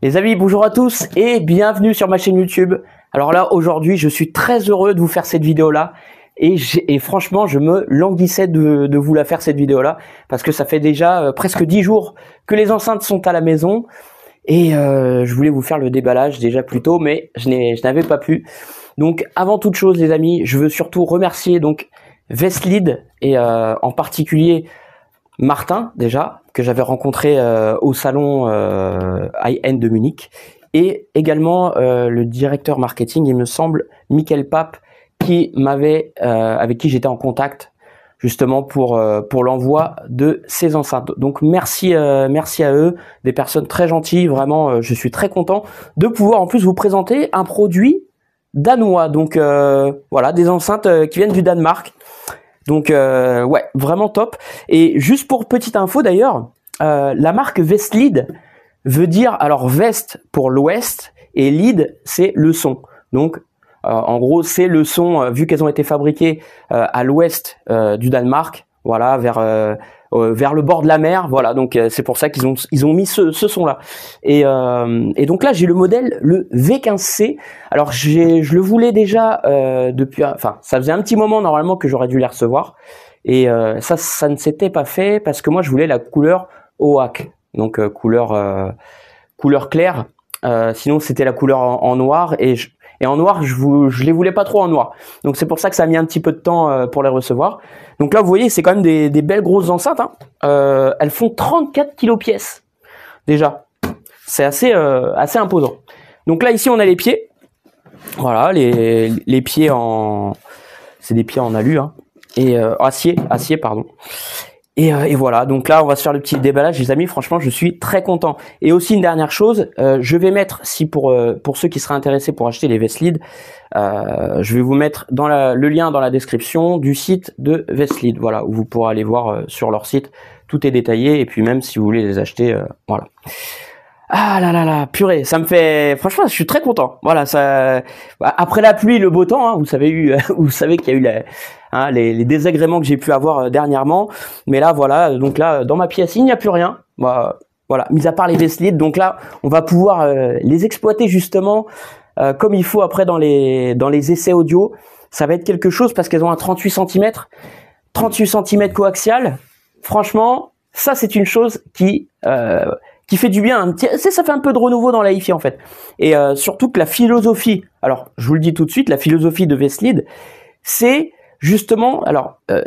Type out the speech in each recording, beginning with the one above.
Les amis, bonjour à tous et bienvenue sur ma chaîne YouTube. Alors là, aujourd'hui, je suis très heureux de vous faire cette vidéo-là et franchement, je me languissais de vous la faire cette vidéo-là parce que ça fait déjà presque 10 jours que les enceintes sont à la maison et je voulais vous faire le déballage déjà plus tôt, mais je n'avais pas pu. Donc, avant toute chose, les amis, je veux surtout remercier donc Vestlead et en particulier Martin, déjà, que j'avais rencontré au salon High-End de Munich, et également le directeur marketing, il me semble, Michael Pape, qui m'avait, avec qui j'étais en contact justement pour l'envoi de ces enceintes. Donc merci merci à eux, des personnes très gentilles, vraiment, je suis très content de pouvoir en plus vous présenter un produit danois. Donc voilà, des enceintes qui viennent du Danemark. Donc ouais, vraiment top. Et juste pour petite info d'ailleurs, la marque Vestlead veut dire alors vest pour l'ouest et lead c'est le son. Donc en gros c'est le son vu qu'elles ont été fabriquées à l'ouest du Danemark, voilà vers le bord de la mer, voilà, donc c'est pour ça qu'ils ont mis ce son là. Et donc là j'ai le modèle le V15C. Alors je le voulais déjà depuis, enfin ça faisait un petit moment normalement que j'aurais dû les recevoir et ça ne s'était pas fait parce que moi je voulais la couleur OAK, donc couleur claire. Sinon c'était la couleur en noir et en noir je les voulais pas trop en noir. Donc c'est pour ça que ça a mis un petit peu de temps pour les recevoir. Donc là vous voyez c'est quand même des belles grosses enceintes. Hein. Elles font 34 kg pièces déjà. C'est assez imposant. Donc là ici on a les pieds. Voilà les pieds c'est des pieds en alu hein. Et acier pardon. Et voilà, donc là on va se faire le petit déballage les amis, franchement je suis très content. Et aussi une dernière chose, je vais mettre, si pour ceux qui seraient intéressés pour acheter les Vestlead, je vais vous mettre dans le lien dans la description du site de Vestlead, voilà, où vous pourrez aller voir sur leur site, tout est détaillé, et puis même si vous voulez les acheter, voilà. Ah là là là, purée, ça me fait, franchement, je suis très content. Voilà, ça, après la pluie, le beau temps, hein, vous savez qu'il y a eu les désagréments que j'ai pu avoir dernièrement. Mais là, voilà, donc là, dans ma pièce, il n'y a plus rien. Voilà, mis à part les Vestlead. Donc là, on va pouvoir les exploiter justement comme il faut après dans les essais audio. Ça va être quelque chose parce qu'elles ont un 38 cm coaxial. Franchement, ça c'est une chose qui fait du bien, ça fait un peu de renouveau dans la hi-fi en fait. Et surtout que la philosophie, alors je vous le dis tout de suite, la philosophie de Vestlead, c'est justement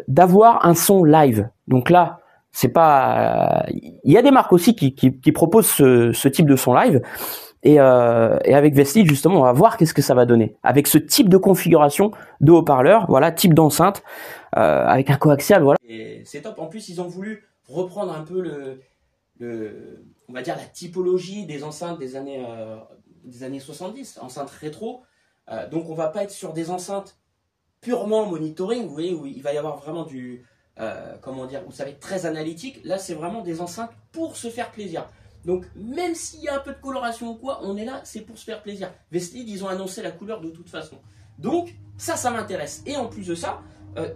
d'avoir un son live. Donc là, c'est pas, il y a des marques aussi qui proposent ce type de son live. Et avec Vestlead justement, on va voir qu'est-ce que ça va donner avec ce type de configuration de haut-parleur, voilà, type d'enceinte avec un coaxial, voilà. Et c'est top. En plus, ils ont voulu reprendre un peu on va dire la typologie des enceintes des années 70, enceintes rétro. Donc on va pas être sur des enceintes purement monitoring, vous voyez, où il va y avoir vraiment comment dire, où ça va être très analytique. Là c'est vraiment des enceintes pour se faire plaisir. Donc même s'il y a un peu de coloration ou quoi, on est là, c'est pour se faire plaisir. Vestlead, ils ont annoncé la couleur de toute façon. Donc ça m'intéresse. Et en plus de ça,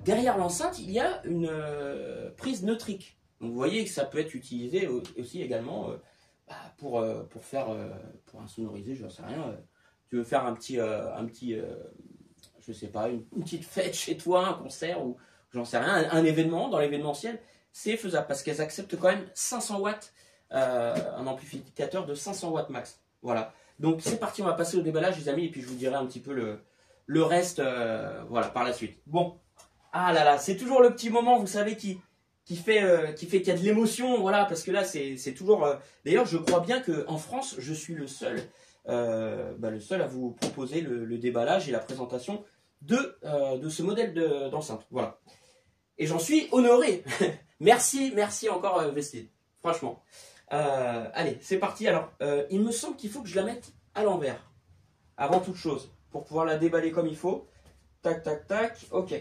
derrière l'enceinte, il y a une prise neutrique. Donc vous voyez que ça peut être utilisé aussi également pour insonoriser, je ne sais rien. Tu veux faire un petit je sais pas, une petite fête chez toi, un concert ou j'en sais rien, un événement dans l'événementiel, c'est faisable parce qu'elles acceptent quand même 500 watts, un amplificateur de 500 watts max. Voilà. Donc c'est parti, on va passer au déballage les amis et puis je vous dirai un petit peu le reste voilà, par la suite. Bon, ah là là, c'est toujours le petit moment, vous savez, qui fait qu'il y a de l'émotion, voilà, parce que là c'est toujours. D'ailleurs, je crois bien que en France, je suis le seul à vous proposer le déballage et la présentation de ce modèle d'enceinte, voilà. Et j'en suis honoré. merci encore Vestlead, franchement. Allez, c'est parti. Alors, il me semble qu'il faut que je la mette à l'envers, avant toute chose, pour pouvoir la déballer comme il faut. Tac, tac, tac. Ok.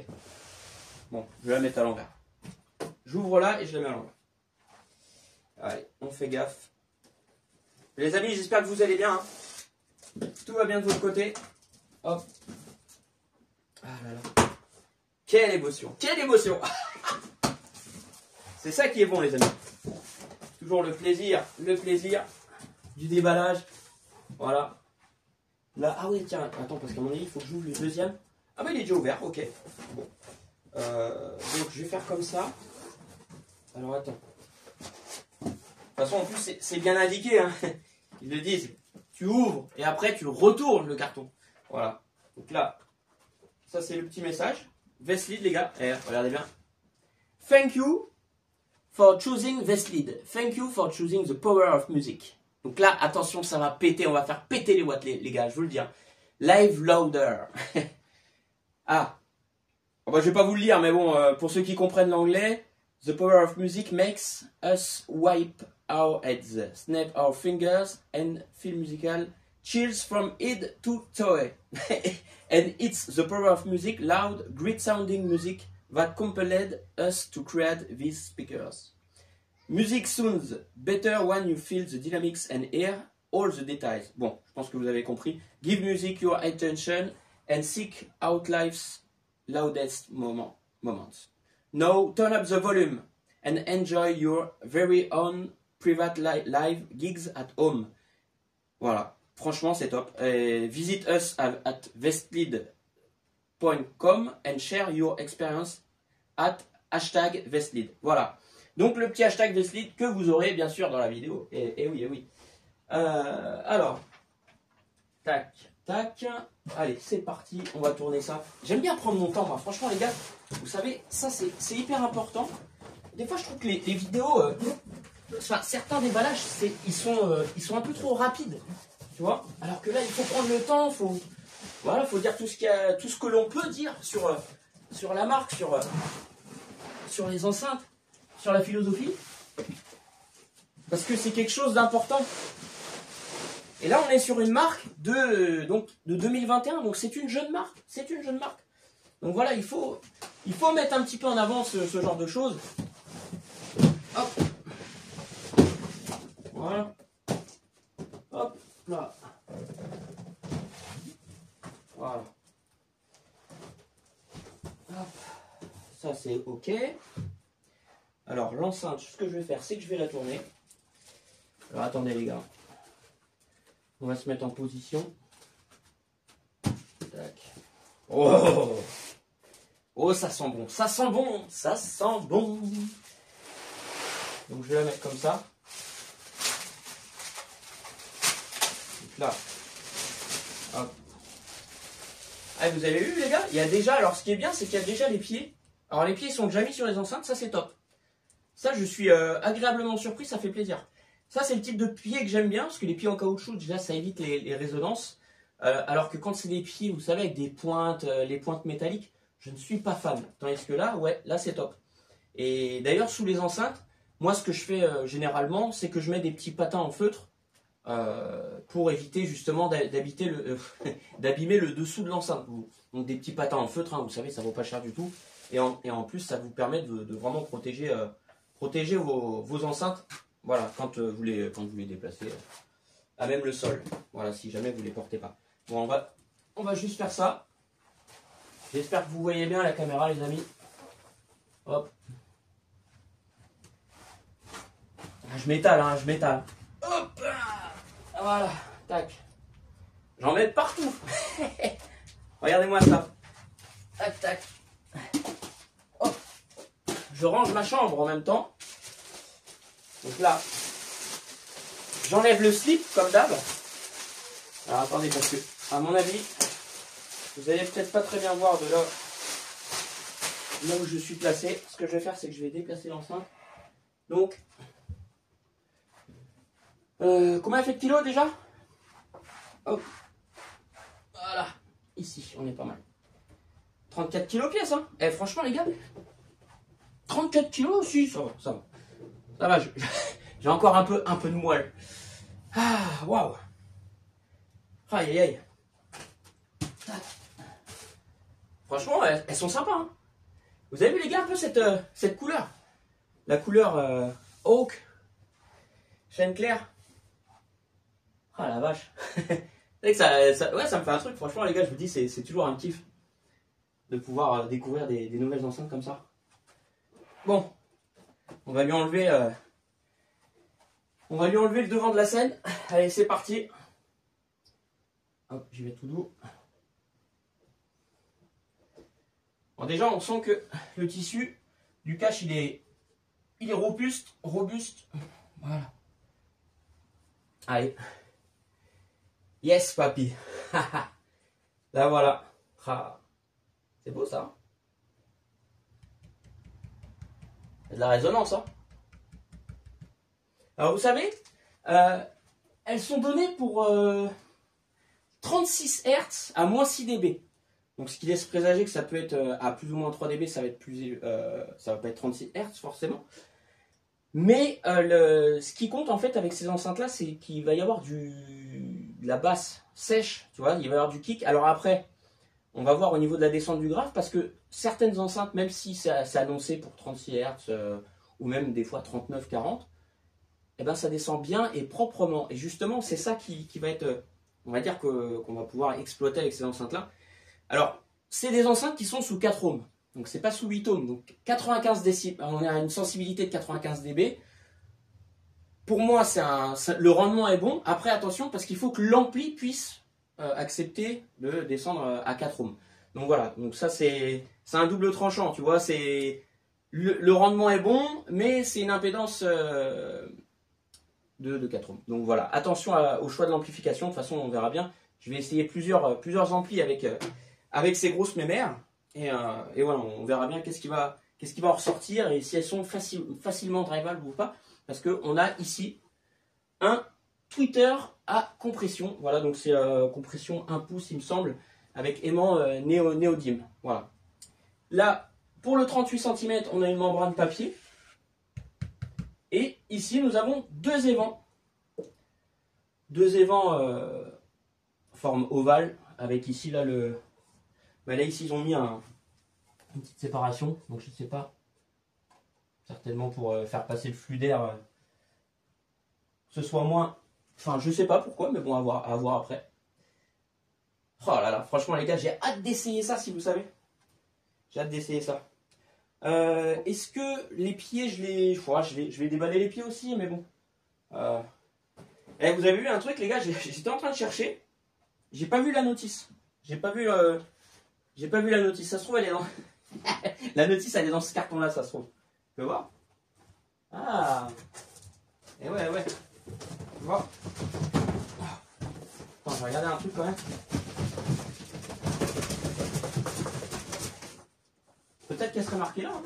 Bon, je vais la mettre à l'envers. J'ouvre là et je la mets à l'envers. Allez, on fait gaffe. Les amis, j'espère que vous allez bien. Hein. Tout va bien de votre côté. Hop. Ah là là. Quelle émotion. Quelle émotion. C'est ça qui est bon les amis. Toujours le plaisir du déballage. Voilà. Là, ah oui, tiens, attends, parce qu'à mon avis, il faut que j'ouvre le deuxième. Ah bah il est déjà ouvert, ok. Bon. Donc je vais faire comme ça. Alors attends. De toute façon, en plus, c'est bien indiqué. Hein. Ils le disent. Tu ouvres et après tu retournes le carton. Voilà. Donc là, ça c'est le petit message. Vestlead, les gars. Et regardez bien. Thank you for choosing Vestlead. Thank you for choosing the power of music. Donc là, attention, ça va péter. On va faire péter les watts, les gars, je vous le dis. Hein. Live louder. Ah. Bon, bah, je vais pas vous le lire, mais bon, pour ceux qui comprennent l'anglais, the power of music makes us wipe our heads, snap our fingers, and feel musical chills from head to toe. And it's the power of music, loud, great-sounding music, that compelled us to create these speakers. Music sounds better when you feel the dynamics and hear all the details. Bon, je pense que vous avez compris. Give music your attention and seek out life's loudest moments. Now turn up the volume and enjoy your very own private live gigs at home. Voilà, franchement c'est top. Visit us at vestlead.com and share your experience at #Vestlead. Voilà. Donc le petit hashtag Vestlead que vous aurez bien sûr dans la vidéo. Et oui, et oui. Alors, tac, tac. Allez, c'est parti. On va tourner ça. J'aime bien prendre mon temps, moi. Franchement, les gars, vous savez, ça c'est hyper important. Des fois, je trouve que les vidéos, enfin, certains déballages, ils sont un peu trop rapides. Tu vois. Alors que là, il faut prendre le temps. Voilà, faut dire tout ce que l'on peut dire sur la marque, sur les enceintes. Sur la philosophie, parce que c'est quelque chose d'important. Et là, on est sur une marque de 2021, donc c'est une jeune marque. C'est une jeune marque. Donc voilà, il faut mettre un petit peu en avant ce genre de choses. Hop. Voilà. Hop, là. Voilà. Hop. Ça, c'est OK. Alors, l'enceinte, ce que je vais faire, c'est que je vais la tourner. Alors, attendez, les gars. On va se mettre en position. Tac. Oh! Oh, ça sent bon. Ça sent bon. Ça sent bon. Donc, je vais la mettre comme ça. Donc là. Hop. Ah, vous avez vu, les gars? Il y a déjà, alors, ce qui est bien, c'est qu'il y a déjà les pieds. Alors, les pieds sont déjà mis sur les enceintes. Ça, c'est top. Ça, je suis agréablement surpris, ça fait plaisir. Ça, c'est le type de pied que j'aime bien, parce que les pieds en caoutchouc, déjà, ça évite les résonances. Alors que quand c'est des pieds, vous savez, avec des pointes, les pointes métalliques, je ne suis pas fan. Tandis que là, ouais, là, c'est top. Et d'ailleurs, sous les enceintes, moi, ce que je fais généralement, c'est que je mets des petits patins en feutre pour éviter justement d'abîmer le dessous de l'enceinte. Donc, des petits patins en feutre, hein, vous savez, ça ne vaut pas cher du tout. Et en plus, ça vous permet de vraiment protéger vos enceintes, voilà, quand vous les déplacez à même le sol. Voilà, si jamais vous ne les portez pas. Bon, on va juste faire ça. J'espère que vous voyez bien la caméra, les amis. Hop. Je m'étale, hein, je m'étale. Hop. Voilà, tac. J'en mets partout. Regardez-moi ça. Tac, tac. Hop. Je range ma chambre en même temps. Donc là, j'enlève le slip comme d'hab. Alors attendez, parce que, à mon avis, vous allez peut-être pas très bien voir de là où je suis placé. Ce que je vais faire, c'est que je vais déplacer l'enceinte. Donc, combien fait de kilos déjà? Hop. Voilà. Ici, on est pas mal. 34 kilos pièce, hein. Eh, franchement, les gars, 34 kilos aussi, ça va, ça va. Ça va, j'ai encore un peu de moelle. Ah, waouh. Aïe, aïe, aïe. Franchement, elles sont sympas, hein. Vous avez vu, les gars, un peu cette couleur? La couleur Oak. Chêne clair. Ah, la vache. C'est que ça me fait un truc, franchement, les gars, je vous dis, c'est toujours un kiff de pouvoir découvrir des nouvelles enceintes comme ça. Bon, on va lui enlever le devant de la scène. Allez, c'est parti. Hop, j'y vais tout doux. Bon, déjà, on sent que le tissu du cache, il est robuste. Voilà. Allez. Yes, papy. Là, voilà. Ah. C'est beau, ça. Il y a de la résonance, hein. Alors, vous savez, elles sont données pour 36 Hz à moins 6 dB. Donc, ce qui laisse présager que ça peut être à plus ou moins 3 dB, ça va être plus, ça va pas être 36 Hz forcément. Mais ce qui compte en fait avec ces enceintes-là, c'est qu'il va y avoir de la basse sèche, tu vois, il va y avoir du kick. Alors après, on va voir au niveau de la descente du grave, parce que certaines enceintes, même si c'est annoncé pour 36 Hz ou même des fois 39, 40, eh ben ça descend bien et proprement. Et justement, c'est ça qui va être, on va dire qu'on va pouvoir exploiter avec ces enceintes-là. Alors, c'est des enceintes qui sont sous 4 ohms. Donc, c'est pas sous 8 ohms. Donc, 95 décibels, on a une sensibilité de 95 dB. Pour moi, le rendement est bon. Après, attention, parce qu'il faut que l'ampli puisse accepter de descendre à 4 ohms. Donc, voilà. Donc, ça, c'est un double tranchant, tu vois. Le rendement est bon, mais c'est une impédance de 4 ohms. Donc, voilà. Attention au choix de l'amplification. De toute façon, on verra bien. Je vais essayer plusieurs amplis avec ces grosses mémères. Et voilà, on verra bien qu'est-ce qui va en ressortir et si elles sont facilement drivables ou pas. Parce qu'on a ici un tweeter à compression. Voilà, donc c'est compression 1 pouce, il me semble, avec aimant néodyme. Voilà. Là, pour le 38 cm, on a une membrane papier. Et ici, nous avons deux évents. Deux évents forme ovale, avec ici, là, là, ici, ils ont mis une petite séparation. Donc, je ne sais pas. Certainement pour faire passer le flux d'air, ce soit moins. Enfin, je sais pas pourquoi, mais bon, à voir après. Oh là là, franchement, les gars, j'ai hâte d'essayer ça, si vous savez. J'ai hâte d'essayer ça. Est-ce que les pieds, je vais déballer les pieds aussi, mais bon. Vous avez vu un truc, les gars, j'étais en train de chercher. J'ai pas vu la notice. J'ai pas vu la notice. Ça se trouve, elle est dans. La notice, elle est dans ce carton-là, ça se trouve. Tu peux voir? Ah! Et ouais. Tu vois? Attends, je vais regarder un truc quand même. Peut-être qu'elle serait marquée là. Hein.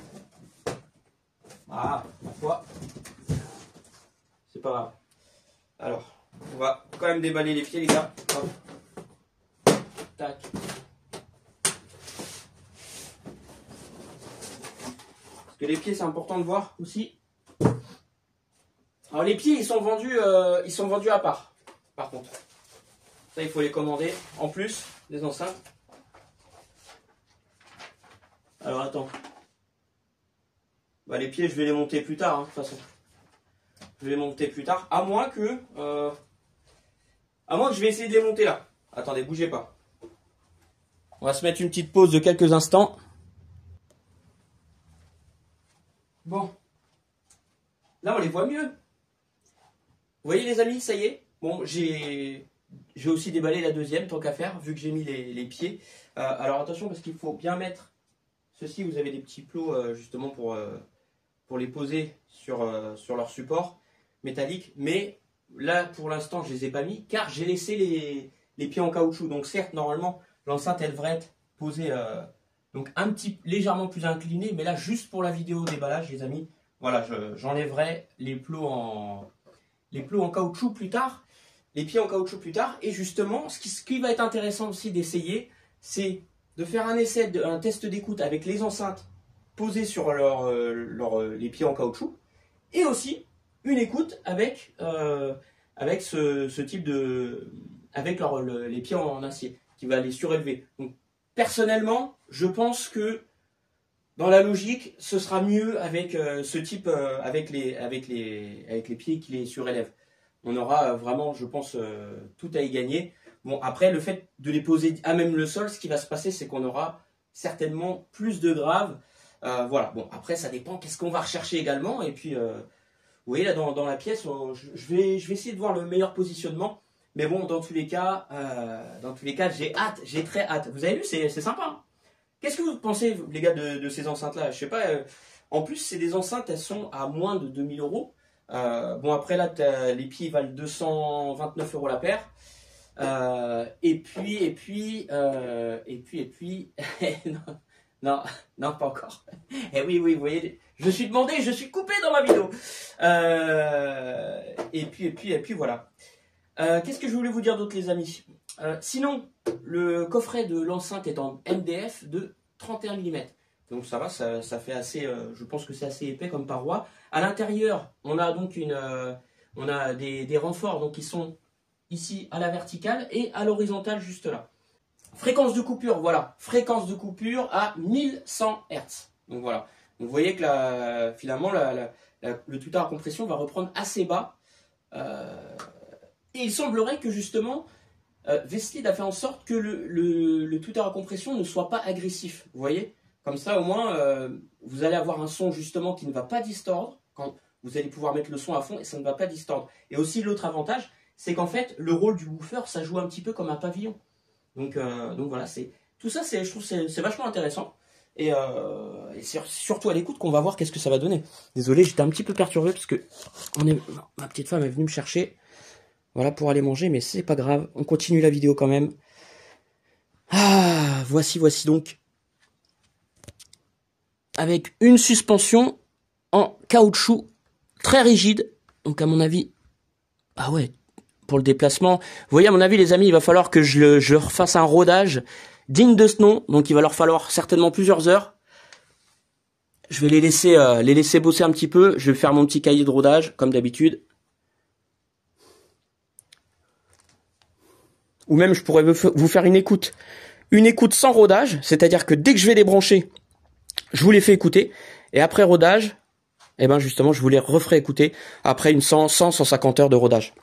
Ah, ma foi. C'est pas grave. Alors, on va quand même déballer les pieds, les gars. Hop. Tac. Parce que les pieds, c'est important de voir aussi. Alors les pieds, ils sont vendus à part. Par contre, ça, il faut les commander. En plus, des enceintes. Alors attends. Bah, les pieds, je vais les monter plus tard, hein, de toute façon. Je vais les monter plus tard, à moins que je vais essayer de les monter là. Attendez, bougez pas. On va se mettre une petite pause de quelques instants. Bon. Là, on les voit mieux. Vous voyez les amis, ça y est. Bon, j'ai aussi déballé la deuxième, tant qu'à faire, vu que j'ai mis les pieds. Alors attention, parce qu'il faut bien mettre ceci. Vous avez des petits plots justement pour les poser sur leur support métallique. Mais là, pour l'instant, je les ai pas mis, car j'ai laissé les pieds en caoutchouc. Donc certes, normalement, l'enceinte, elle devrait être posée donc légèrement plus inclinée. Mais là, juste pour la vidéo déballage, les amis, voilà, j'enlèverai les plots en caoutchouc plus tard, les pieds en caoutchouc plus tard. Et justement, ce qui va être intéressant aussi d'essayer, c'est de faire un test d'écoute avec les enceintes posées sur les pieds en caoutchouc, et aussi une écoute avec ce type de, avec les pieds en acier, qui va les surélever. Donc personnellement, je pense que dans la logique, ce sera mieux avec ce type, avec les pieds qui les surélèvent. On aura vraiment, je pense, tout à y gagner. Bon, après, le fait de les poser à même le sol, ce qui va se passer, c'est qu'on aura certainement plus de graves. Voilà, bon, après, ça dépend qu'est-ce qu'on va rechercher également. Et puis, vous voyez, là, dans la pièce, je vais essayer de voir le meilleur positionnement. Mais bon, dans tous les cas, j'ai hâte, j'ai très hâte. Vous avez vu, c'est sympa. Hein. Qu'est-ce que vous pensez, les gars, de ces enceintes-là? Je sais pas. En plus, c'est des enceintes, elles sont à moins de 2000 euros. Bon, après, là, les pieds valent 229 euros la paire. Et puis, non, non, non, pas encore. Et oui, vous voyez, je suis demandé, je suis coupé dans ma vidéo. Et puis, voilà. Qu'est-ce que je voulais vous dire d'autre, les amis? Sinon, le coffret de l'enceinte est en MDF de 31 mm. Donc ça va, ça fait assez, je pense que c'est assez épais comme paroi. À l'intérieur, on a donc on a des renforts donc qui sont ici à la verticale et à l'horizontale juste là. Fréquence de coupure, voilà, fréquence de coupure à 1100 Hz. Donc voilà, donc vous voyez que finalement le tout à compression va reprendre assez bas. Et il semblerait que justement Vestlid a fait en sorte que le tout à compression ne soit pas agressif. Vous voyez, comme ça au moins vous allez avoir un son justement qui ne va pas distordre quand vous allez pouvoir mettre le son à fond et ça ne va pas distordre. Et aussi l'autre avantage, c'est qu'en fait le rôle du woofer, ça joue un petit peu comme un pavillon. Donc voilà, tout ça, je trouve c'est vachement intéressant. Et c'est surtout à l'écoute qu'on va voir qu'est-ce que ça va donner. Désolé, j'étais un petit peu perturbé parce que ma petite femme est venue me chercher. Voilà, pour aller manger, mais c'est pas grave. On continue la vidéo quand même. Ah, voici donc. Avec une suspension en caoutchouc très rigide. Donc à mon avis, ah ouais, pour le déplacement. Vous voyez, à mon avis, les amis, il va falloir que je refasse un rodage digne de ce nom. Donc il va leur falloir certainement plusieurs heures. Je vais les laisser bosser un petit peu. Je vais faire mon petit cahier de rodage, comme d'habitude. Ou même je pourrais vous faire une écoute sans rodage, c'est-à-dire que dès que je vais les brancher, je vous les fais écouter, et après rodage, eh ben justement je vous les referai écouter après une 150 heures de rodage.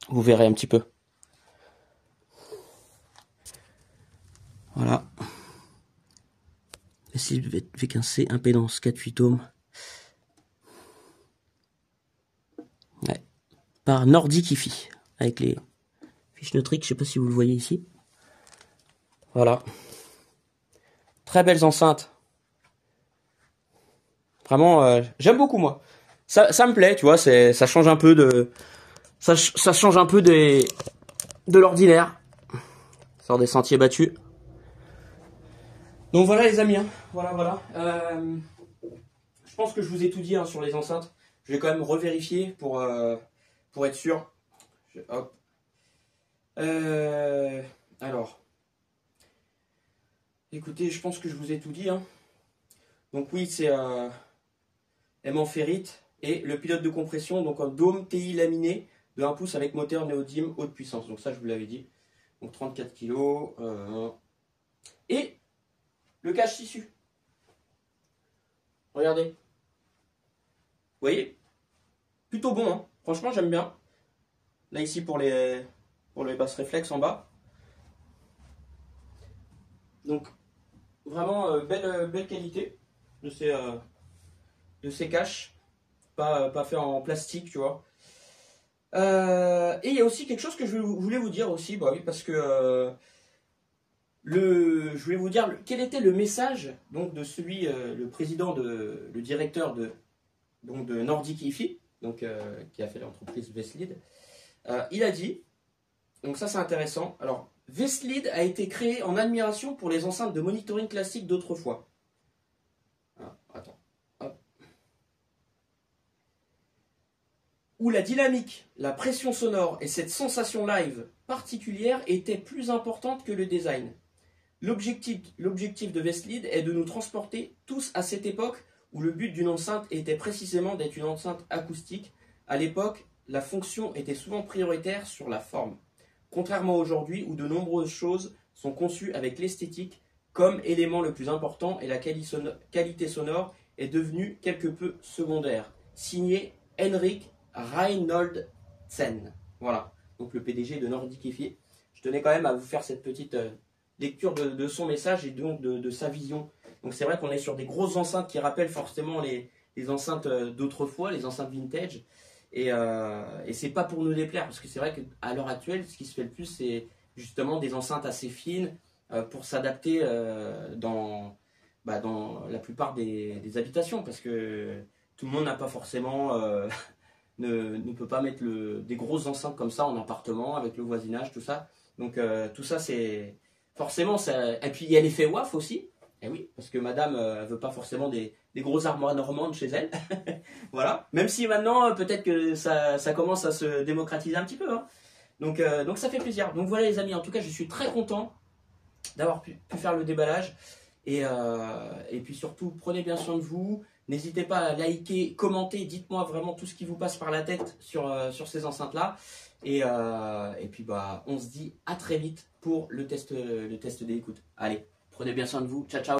Vous verrez un petit peu. Voilà. Vestlid V15C, impédance 4-8 ohms. Ouais. Par Nordic Hi-Fi, avec les Fichnetric, je sais pas si vous le voyez ici. Voilà. Très belles enceintes. Vraiment, j'aime beaucoup moi. Ça me plaît, tu vois, ça change un peu de ça change un peu de l'ordinaire. Ça sort des sentiers battus. Donc voilà les amis, hein. Voilà. Je pense que je vous ai tout dit hein, sur les enceintes. Je vais quand même revérifier pour être sûr. Hop. Alors, écoutez, je pense que je vous ai tout dit. Hein. Donc oui, c'est aimant ferrite et le pilote de compression, donc un dôme TI laminé de 1 pouce avec moteur néodyme haute puissance. Donc ça, je vous l'avais dit. Donc 34 kg. Et le cache tissu. Regardez. Vous voyez? Plutôt bon, hein. Franchement, j'aime bien. Là, ici, pour les basses réflexes en bas. Donc, vraiment belle qualité de ces caches. Pas fait en plastique, tu vois. Et il y a aussi quelque chose que je voulais vous dire aussi, bah oui, parce que je voulais vous dire quel était le message donc de celui, le directeur de Nordic Hi-Fi, donc qui a fait l'entreprise Vestlid. Il a dit, donc ça c'est intéressant. Alors, Vestlid a été créé en admiration pour les enceintes de monitoring classiques d'autrefois. Attends. Hop. Où la dynamique, la pression sonore et cette sensation live particulière étaient plus importantes que le design. L'objectif de Vestlid est de nous transporter tous à cette époque où le but d'une enceinte était précisément d'être une enceinte acoustique. À l'époque, la fonction était souvent prioritaire sur la forme. Contrairement à aujourd'hui où de nombreuses choses sont conçues avec l'esthétique comme élément le plus important et la qualité sonore est devenue quelque peu secondaire. Signé Henrik Reinholdsen. Voilà, donc le PDG de Nordic Hi-Fi. Je tenais quand même à vous faire cette petite lecture de son message et donc de sa vision. Donc c'est vrai qu'on est sur des grosses enceintes qui rappellent forcément les enceintes d'autrefois, les enceintes vintage. Et c'est pas pour nous déplaire, parce que c'est vrai qu'à l'heure actuelle, ce qui se fait le plus, c'est justement des enceintes assez fines pour s'adapter dans la plupart des habitations, parce que tout le monde n'a pas forcément ne peut pas mettre des grosses enceintes comme ça en appartement avec le voisinage, tout ça. Donc tout ça, c'est forcément ça. Et puis il y a l'effet WAF aussi. Et oui, parce que madame veut pas forcément des grosses armoires normandes chez elle. Voilà. Même si maintenant, peut-être que ça commence à se démocratiser un petit peu, hein. Donc ça fait plaisir. Donc voilà les amis, en tout cas je suis très content d'avoir pu faire le déballage. Et puis surtout, prenez bien soin de vous. N'hésitez pas à liker, commenter, dites-moi vraiment tout ce qui vous passe par la tête sur ces enceintes-là. Et puis on se dit à très vite pour le test d'écoute. Allez, prenez bien soin de vous. Ciao, ciao.